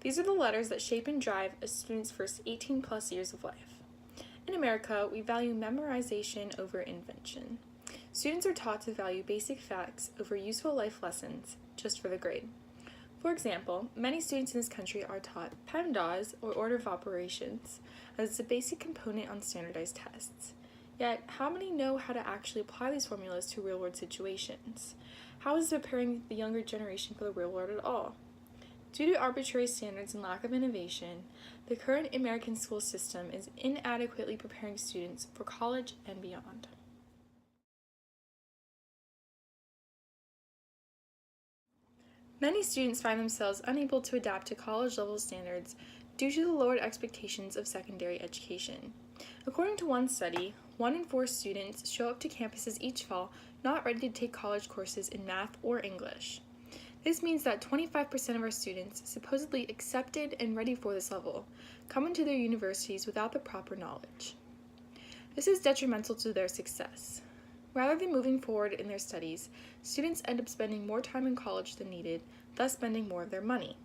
These are the letters that shape and drive a student's first 18 plus years of life. In America, we value memorization over invention. Students are taught to value basic facts over useful life lessons just for the grade. For example, many students in this country are taught PEMDAS, or order of operations, as a basic component on standardized tests. Yet, how many know how to actually apply these formulas to real-world situations? How is it preparing the younger generation for the real world at all? Due to arbitrary standards and lack of innovation, the current American school system is inadequately preparing students for college and beyond. Many students find themselves unable to adapt to college-level standards due to the lowered expectations of secondary education. According to one study, 1 in 4 students show up to campuses each fall not ready to take college courses in math or English. This means that 25% of our students, supposedly accepted and ready for this level, come into their universities without the proper knowledge. This is detrimental to their success. Rather than moving forward in their studies, students end up spending more time in college than needed, thus spending more of their money.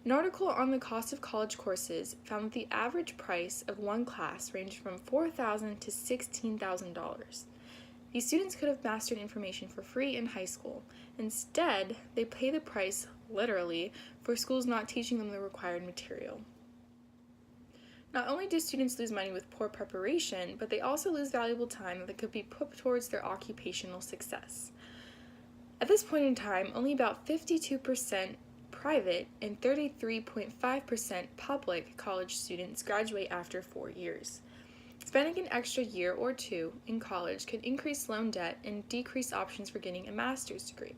An article on the cost of college courses found that the average price of one class ranged from $4,000 to $16,000. These students could have mastered information for free in high school. Instead, they pay the price, literally, for schools not teaching them the required material. Not only do students lose money with poor preparation, but they also lose valuable time that could be put towards their occupational success. At this point in time, only about 52% private and 33.5% public college students graduate after 4 years. Spending an extra year or two in college could increase loan debt and decrease options for getting a master's degree.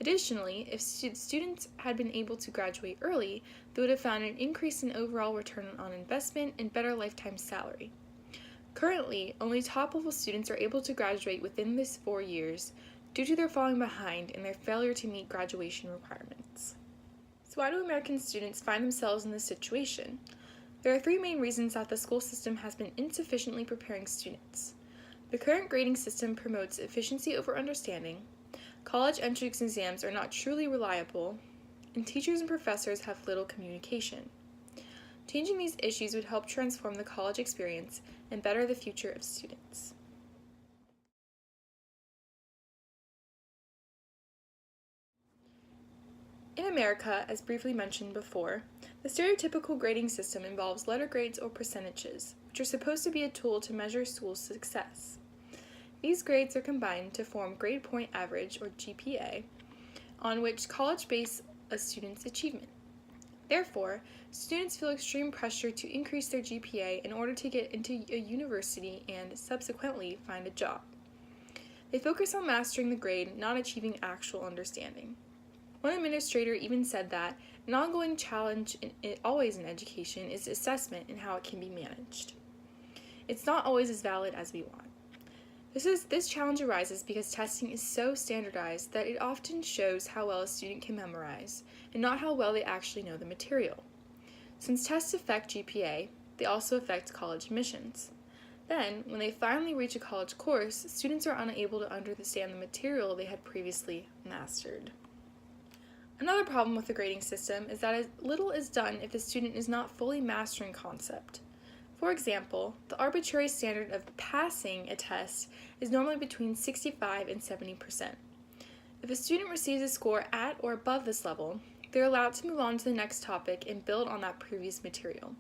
Additionally, if students had been able to graduate early, they would have found an increase in overall return on investment and better lifetime salary. Currently, only top-level students are able to graduate within this 4 years due to their falling behind and their failure to meet graduation requirements. So why do American students find themselves in this situation? There are 3 main reasons that the school system has been insufficiently preparing students. The current grading system promotes efficiency over understanding, college entrance exams are not truly reliable, and teachers and professors have little communication. Changing these issues would help transform the college experience and better the future of students. In America, as briefly mentioned before, the stereotypical grading system involves letter grades or percentages, which are supposed to be a tool to measure school success. These grades are combined to form grade point average, or GPA, on which college base a student's achievement. Therefore, students feel extreme pressure to increase their GPA in order to get into a university and subsequently find a job. They focus on mastering the grade, not achieving actual understanding. One administrator even said that an ongoing challenge always in education is assessment and how it can be managed. It's not always as valid as we want. This challenge arises because testing is so standardized that it often shows how well a student can memorize and not how well they actually know the material. Since tests affect GPA, they also affect college admissions. Then, when they finally reach a college course, students are unable to understand the material they had previously mastered. Another problem with the grading system is that little is done if the student is not fully mastering concept. For example, the arbitrary standard of passing a test is normally between 65 and 70%. If a student receives a score at or above this level, they're allowed to move on to the next topic and build on that previous material.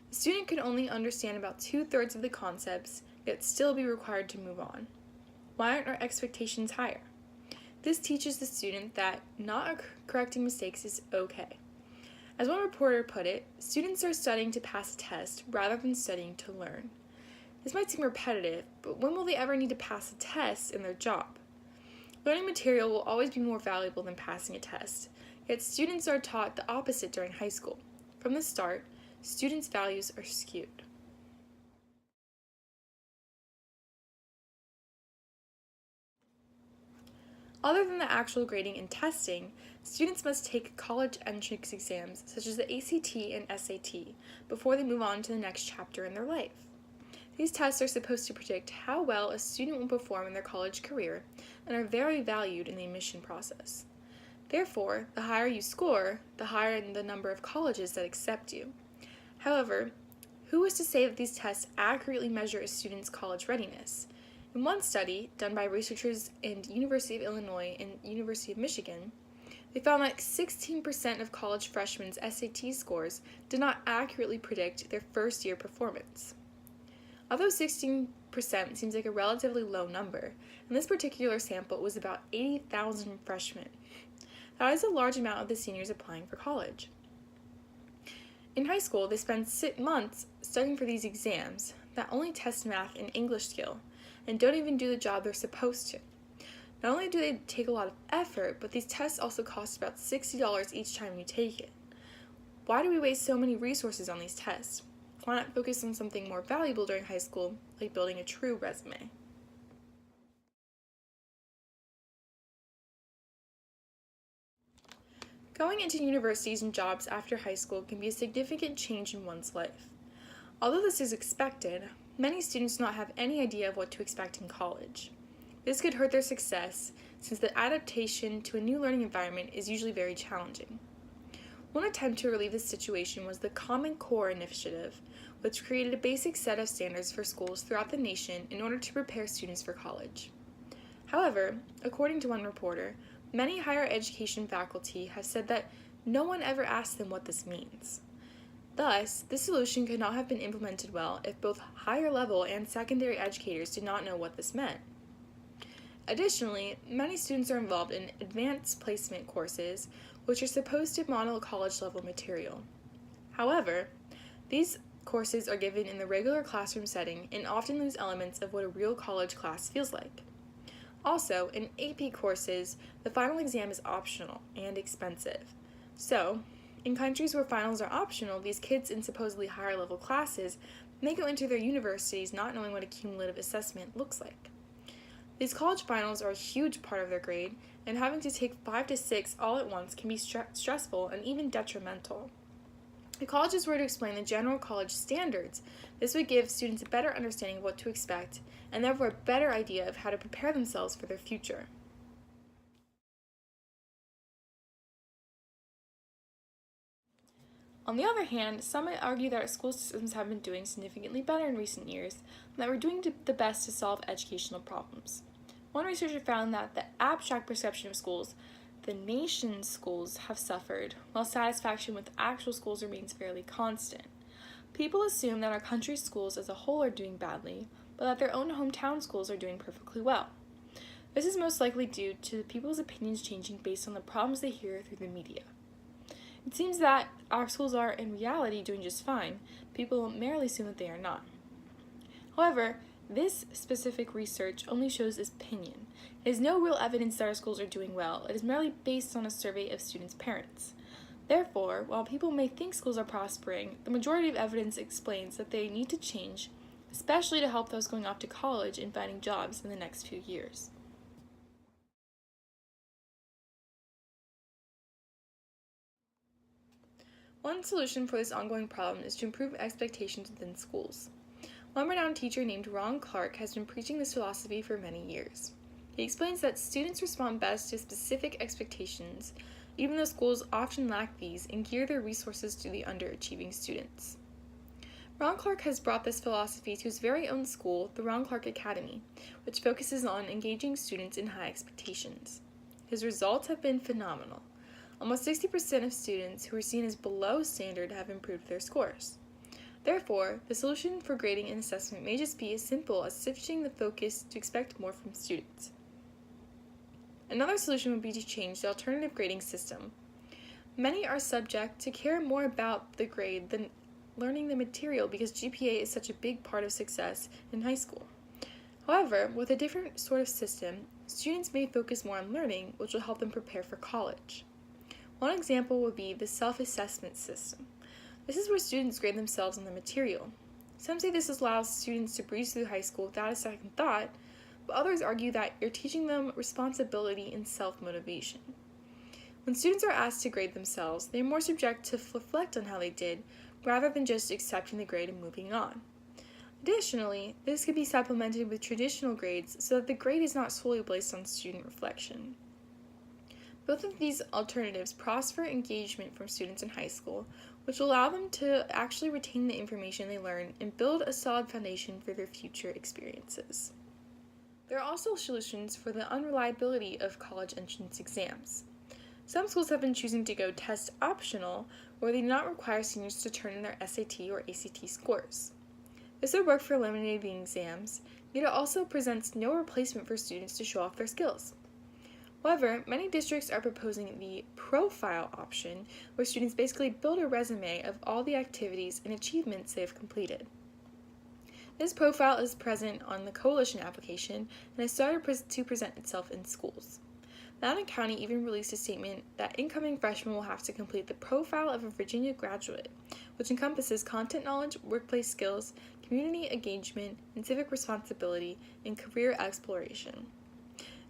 The student could only understand about 2/3 of the concepts, yet still be required to move on. Why aren't our expectations higher? This teaches the student that not correcting mistakes is okay. As one reporter put it, students are studying to pass a test rather than studying to learn. This might seem repetitive, but when will they ever need to pass a test in their job? Learning material will always be more valuable than passing a test, yet students are taught the opposite during high school. From the start, students' values are skewed. Other than the actual grading and testing, students must take college entrance exams such as the ACT and SAT before they move on to the next chapter in their life. These tests are supposed to predict how well a student will perform in their college career and are very valued in the admission process. Therefore, the higher you score, the higher the number of colleges that accept you. However, who is to say that these tests accurately measure a student's college readiness? In one study, done by researchers in University of Illinois and University of Michigan, they found that 16% of college freshmen' SAT scores did not accurately predict their first-year performance. Although 16% seems like a relatively low number, in this particular sample it was about 80,000 freshmen. That is a large amount of the seniors applying for college. In high school, they spend 6 months studying for these exams that only test math and English skill, and don't even do the job they're supposed to. Not only do they take a lot of effort, but these tests also cost about $60 each time you take it. Why do we waste so many resources on these tests? Why not focus on something more valuable during high school, like building a true resume? Going into universities and jobs after high school can be a significant change in one's life. Although this is expected, many students do not have any idea of what to expect in college. This could hurt their success, since the adaptation to a new learning environment is usually very challenging. One attempt to relieve this situation was the Common Core initiative, which created a basic set of standards for schools throughout the nation in order to prepare students for college. However, according to one reporter, many higher education faculty have said that no one ever asked them what this means. Thus, this solution could not have been implemented well if both higher level and secondary educators did not know what this meant. Additionally, many students are involved in advanced placement courses, which are supposed to model college-level material. However, these courses are given in the regular classroom setting and often lose elements of what a real college class feels like. Also, in AP courses, the final exam is optional and expensive. So, in countries where finals are optional, these kids in supposedly higher-level classes may go into their universities not knowing what a cumulative assessment looks like. These college finals are a huge part of their grade, and having to take 5 to 6 all at once can be stressful and even detrimental. If colleges were to explain the general college standards, this would give students a better understanding of what to expect, and therefore a better idea of how to prepare themselves for their future. On the other hand, some might argue that our school systems have been doing significantly better in recent years, and that we're doing the best to solve educational problems. One researcher found that the abstract perception of schools, the nation's schools, have suffered, while satisfaction with actual schools remains fairly constant. People assume that our country's schools as a whole are doing badly, but that their own hometown schools are doing perfectly well. This is most likely due to people's opinions changing based on the problems they hear through the media. It seems that our schools are, in reality, doing just fine. People merely assume that they are not. However, this specific research only shows opinion. It is no real evidence that our schools are doing well. It is merely based on a survey of students' parents. Therefore, while people may think schools are prospering, the majority of evidence explains that they need to change, especially to help those going off to college and finding jobs in the next few years. One solution for this ongoing problem is to improve expectations within schools. One renowned teacher named Ron Clark has been preaching this philosophy for many years. He explains that students respond best to specific expectations, even though schools often lack these and gear their resources to the underachieving students. Ron Clark has brought this philosophy to his very own school, the Ron Clark Academy, which focuses on engaging students in high expectations. His results have been phenomenal. Almost 60% of students who are seen as below standard have improved their scores. Therefore, the solution for grading and assessment may just be as simple as shifting the focus to expect more from students. Another solution would be to change the alternative grading system. Many are subject to care more about the grade than learning the material because GPA is such a big part of success in high school. However, with a different sort of system, students may focus more on learning, which will help them prepare for college. One example would be the self-assessment system. This is where students grade themselves on the material. Some say this allows students to breeze through high school without a second thought, but others argue that you're teaching them responsibility and self-motivation. When students are asked to grade themselves, they are more subject to reflect on how they did, rather than just accepting the grade and moving on. Additionally, this could be supplemented with traditional grades so that the grade is not solely based on student reflection. Both of these alternatives prosper engagement from students in high school, which will allow them to actually retain the information they learn and build a solid foundation for their future experiences. There are also solutions for the unreliability of college entrance exams. Some schools have been choosing to go test optional, where they do not require seniors to turn in their SAT or ACT scores. This would work for eliminating exams, yet it also presents no replacement for students to show off their skills. However, many districts are proposing the profile option, where students basically build a resume of all the activities and achievements they have completed. This profile is present on the Coalition application and has started to present itself in schools. Loudoun County even released a statement that incoming freshmen will have to complete the profile of a Virginia graduate, which encompasses content knowledge, workplace skills, community engagement, and civic responsibility and career exploration.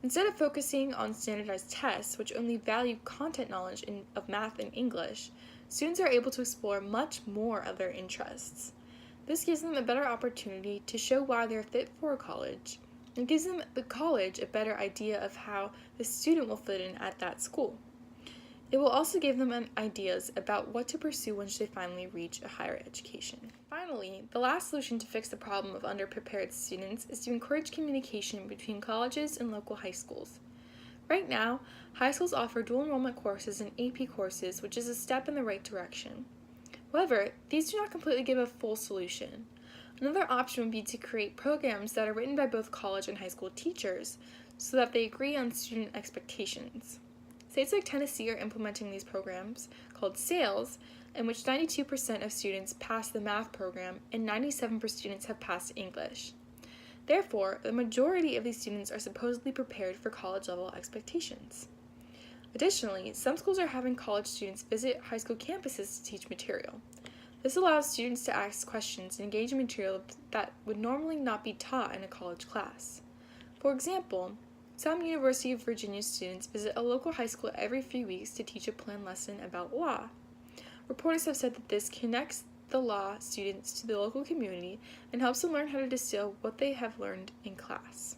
Instead of focusing on standardized tests, which only value content knowledge of math and English, students are able to explore much more of their interests. This gives them a better opportunity to show why they're fit for college, and gives them the college a better idea of how the student will fit in at that school. It will also give them ideas about what to pursue once they finally reach a higher education. Finally, the last solution to fix the problem of underprepared students is to encourage communication between colleges and local high schools. Right now, high schools offer dual enrollment courses and AP courses, which is a step in the right direction. However, these do not completely give a full solution. Another option would be to create programs that are written by both college and high school teachers so that they agree on student expectations. States like Tennessee are implementing these programs, called SAILS, in which 92% of students pass the math program and 97% of students have passed English. Therefore, the majority of these students are supposedly prepared for college-level expectations. Additionally, some schools are having college students visit high school campuses to teach material. This allows students to ask questions and engage in material that would normally not be taught in a college class. For example, some University of Virginia students visit a local high school every few weeks to teach a planned lesson about law. Reporters have said that this connects the law students to the local community and helps them learn how to distill what they have learned in class.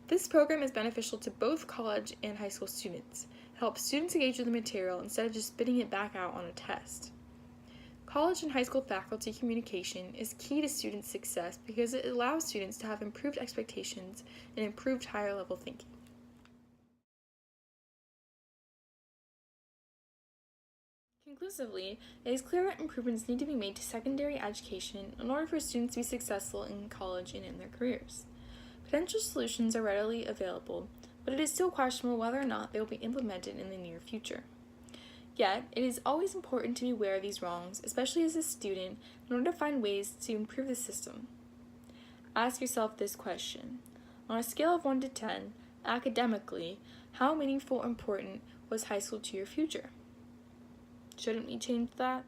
This program is beneficial to both college and high school students. It helps students engage with the material instead of just spitting it back out on a test. College and high school faculty communication is key to student success because it allows students to have improved expectations and improved higher level thinking. Conclusively, it is clear that improvements need to be made to secondary education in order for students to be successful in college and in their careers. Potential solutions are readily available, but it is still questionable whether or not they will be implemented in the near future. Yet, it is always important to be aware of these wrongs, especially as a student, in order to find ways to improve the system. Ask yourself this question. On a scale of 1 to 10, academically, how meaningful or important was high school to your future? Shouldn't we change that?